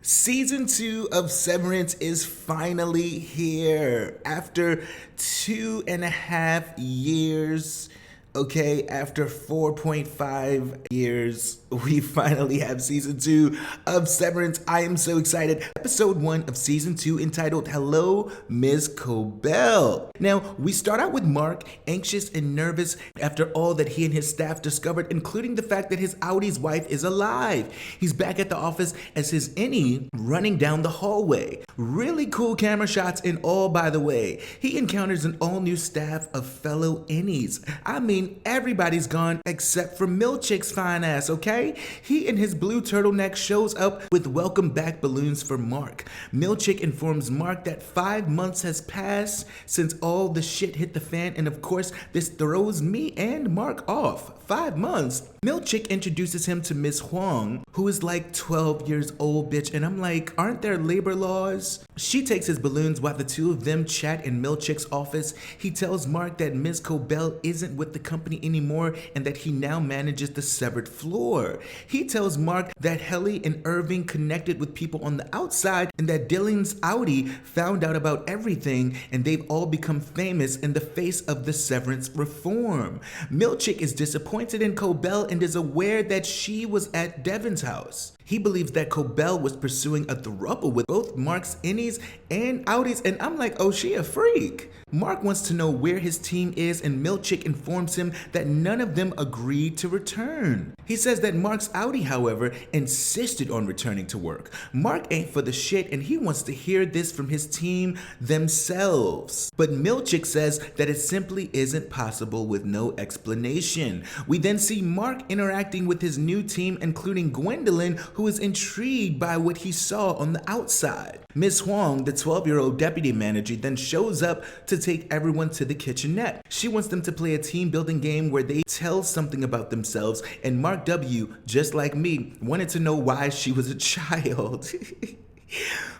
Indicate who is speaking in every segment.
Speaker 1: Season 2 of Severance is finally here after 2.5 years. Okay, after 4.5 years, we finally have season 2 of Severance. I am so excited. Episode 1 of season 2 entitled Hello, Ms. Cobel. Now, we start out with Mark, anxious and nervous after all that he and his staff discovered, including the fact that his Audi's wife is alive. He's back at the office as his innie running down the hallway. Really cool camera shots and all, by the way. He encounters an all-new staff of fellow innies. I mean, everybody's gone except for Milkchick's fine ass, okay? He and his blue turtleneck shows up with welcome back balloons for Mark. Milkchick informs Mark that 5 months has passed since all the shit hit the fan, and of course, this throws me and Mark off. 5 months? Milkchick introduces him to Miss Huang, who is like 12 years old, bitch, and I'm like, aren't there labor laws? She takes his balloons while the two of them chat in Milkchick's office. He tells Mark that Ms. Cobel isn't with the company anymore and that he now manages the severed floor. He tells Mark that Helly and Irving connected with people on the outside and that Dylan's Audi found out about everything and they've all become famous in the face of the Severance reform. Milkchick is disappointed in Cobel and is aware that she was at Devin's house. He believes that Cobel was pursuing a throuple with both Mark's innies and Audis, and I'm like, oh, she a freak. Mark wants to know where his team is, and Milkchick informs him that none of them agreed to return. He says that Mark's Audi, however, insisted on returning to work. Mark ain't for the shit, and he wants to hear this from his team themselves. But Milkchick says that it simply isn't possible with no explanation. We then see Mark interacting with his new team, including Gwendolyn, who is intrigued by what he saw on the outside. Miss Huang, the 12-year-old deputy manager, then shows up to take everyone to the kitchenette. She wants them to play a team-building game where they tell something about themselves, and Mark W., just like me, wanted to know why she was a child.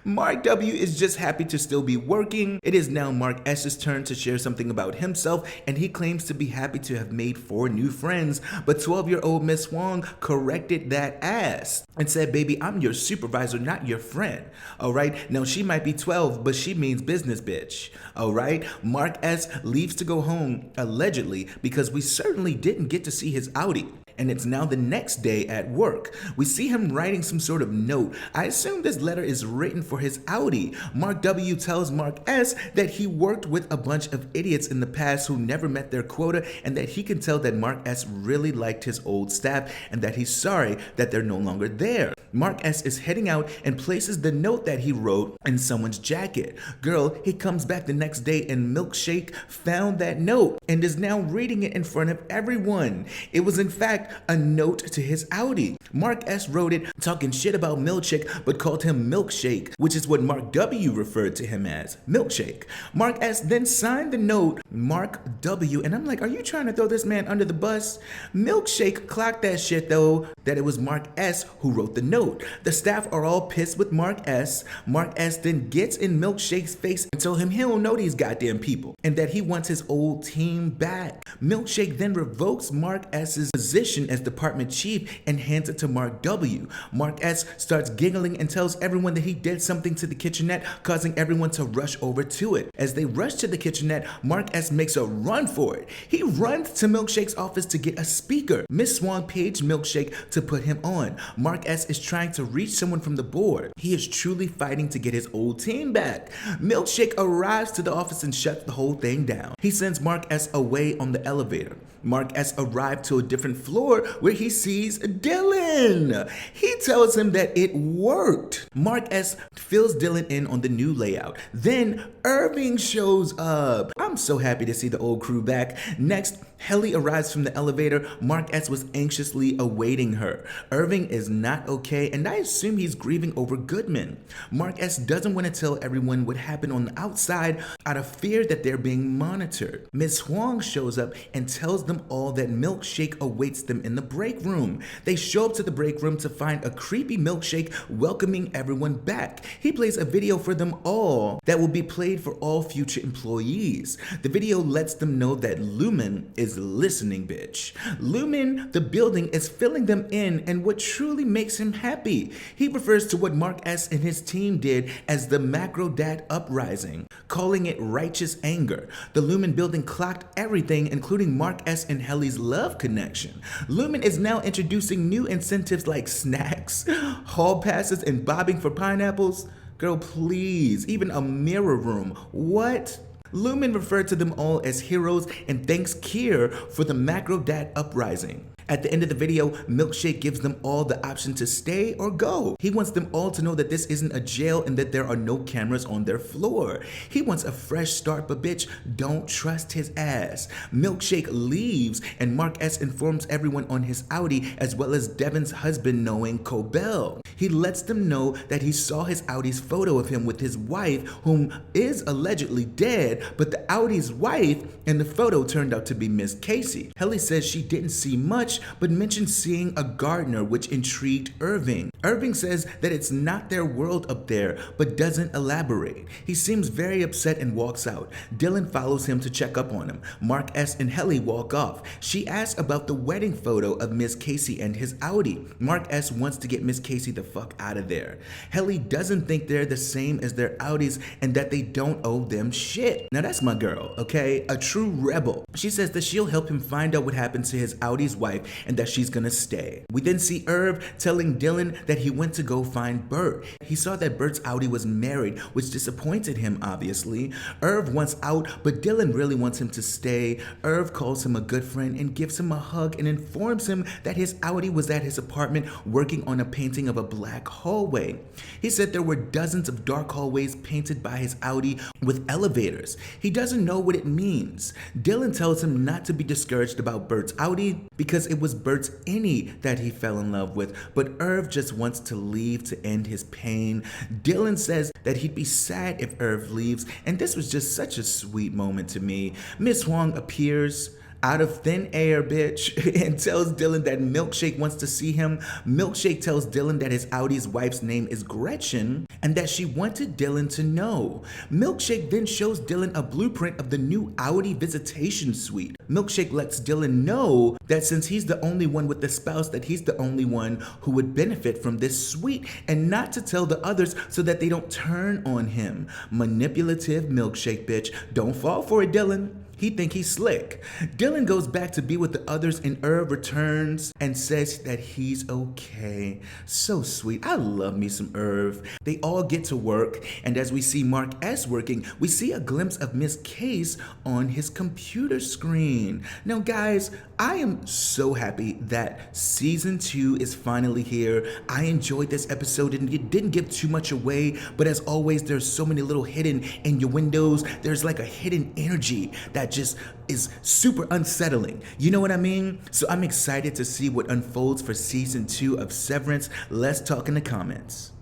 Speaker 1: Mark W. is just happy to still be working. It is now Mark S.'s turn to share something about himself, and he claims to be happy to have made 4 new friends. But 12-year-old Miss Huang corrected that ass and said, baby, I'm your supervisor, not your friend. All right? Now, she might be 12, but she means business, bitch. All right? Mark S. leaves to go home, allegedly, because we certainly didn't get to see his Audi. And it's now the next day at work. We see him writing some sort of note. I assume this letter is written for his Audi. Mark W. tells Mark S. that he worked with a bunch of idiots in the past who never met their quota, and that he can tell that Mark S. really liked his old staff and that he's sorry that they're no longer there. Mark S. is heading out and places the note that he wrote in someone's jacket. Girl, he comes back the next day and Milkshake found that note and is now reading it in front of everyone. It was in fact a note to his Audi. Mark S. wrote it talking shit about Milkshake but called him Milkshake, which is what Mark W. referred to him as, Milkshake. Mark S. then signed the note Mark W. and I'm like, are you trying to throw this man under the bus? Milkshake clocked that shit though, that it was Mark S. who wrote the note. The staff are all pissed with Mark S. Mark S. then gets in Milkshake's face and tells him he don't know these goddamn people and that he wants his old team back. Milkshake then revokes Mark S.'s position as department chief and hands it to Mark W. Mark S. starts giggling and tells everyone that he did something to the kitchenette, causing everyone to rush over to it. As they rush to the kitchenette, Mark S. makes a run for it. He runs to Milkshake's office to get a speaker. Miss Swan paged Milkshake to put him on. Mark S. is trying to reach someone from the board. He is truly fighting to get his old team back. Milkshake arrives to the office and shuts the whole thing down. He sends Mark S. away on the elevator. Mark S. arrived to a different floor where he sees Dylan. He tells him that it worked. Mark S. fills Dylan in on the new layout. Then Irving shows up. I'm so happy to see the old crew back. Next, Helly arrives from the elevator. Mark S. was anxiously awaiting her. Irving is not okay, and I assume he's grieving over Goodman. Mark S. doesn't want to tell everyone what happened on the outside out of fear that they're being monitored. Miss Huang shows up and tells them all that Milkshake awaits them in the break room. They show up to the break room to find a creepy Milkshake welcoming everyone back. He plays a video for them all that will be played for all future employees. The video lets them know that Lumon is is listening, bitch. Lumon, the building, is filling them in, and what truly makes him happy. He refers to what Mark S. and his team did as the Macro Dad Uprising, calling it righteous anger. The Lumon building clocked everything, including Mark S. and Helly's love connection. Lumon is now introducing new incentives like snacks, hall passes, and bobbing for pineapples. Girl, please, even a mirror room. What? Lumon referred to them all as heroes and thanks Kier for the Macro Dad Uprising. At the end of the video, Milkshake gives them all the option to stay or go. He wants them all to know that this isn't a jail and that there are no cameras on their floor. He wants a fresh start, but bitch, don't trust his ass. Milkshake leaves and Mark S. informs everyone on his Audi as well as Devin's husband knowing Cobel. He lets them know that he saw his Audi's photo of him with his wife, whom is allegedly dead, but the Audi's wife in the photo turned out to be Miss Casey. Helly says she didn't see much, but mentioned seeing a gardener, which intrigued Irving. Irving says that it's not their world up there, but doesn't elaborate. He seems very upset and walks out. Dylan follows him to check up on him. Mark S. and Helly walk off. She asks about the wedding photo of Miss Casey and his Audi. Mark S. wants to get Miss Casey the fuck out of there. Helly doesn't think they're the same as their Audis and that they don't owe them shit. Now that's my girl, okay? A true rebel. She says that she'll help him find out what happened to his Audi's wife and that she's gonna stay. We then see Irv telling Dylan that he went to go find Bert. He saw that Bert's Audi was married, which disappointed him, obviously. Irv wants out, but Dylan really wants him to stay. Irv calls him a good friend and gives him a hug and informs him that his Audi was at his apartment working on a painting of a black hallway. He said there were dozens of dark hallways painted by his Audi with elevators. He doesn't know what it means. Dylan tells him not to be discouraged about Bert's Audi because it was Bert's innie that he fell in love with, but Irv just wants to leave to end his pain. Dylan says that he'd be sad if Irv leaves, and this was just such a sweet moment to me. Miss Huang appears out of thin air, bitch, and tells Dylan that Milkshake wants to see him. Milkshake tells Dylan that his Audi's wife's name is Gretchen and that she wanted Dylan to know. Milkshake then shows Dylan a blueprint of the new Audi visitation suite. Milkshake lets Dylan know that since he's the only one with the spouse, that he's the only one who would benefit from this suite and not to tell the others so that they don't turn on him. Manipulative Milkshake, bitch. Don't fall for it, Dylan. He think he's slick. Dylan goes back to be with the others and Irv returns and says that he's okay. So sweet. I love me some Irv. They all get to work, and as we see Mark S. working, we see a glimpse of Miss Case on his computer screen. Now guys, I am so happy that season 2 is finally here. I enjoyed this episode and it didn't give too much away, but as always, there's so many little hidden innuendos. There's like a hidden energy that just is super unsettling. You know what I mean? So I'm excited to see what unfolds for season 2 of Severance. Let's talk in the comments.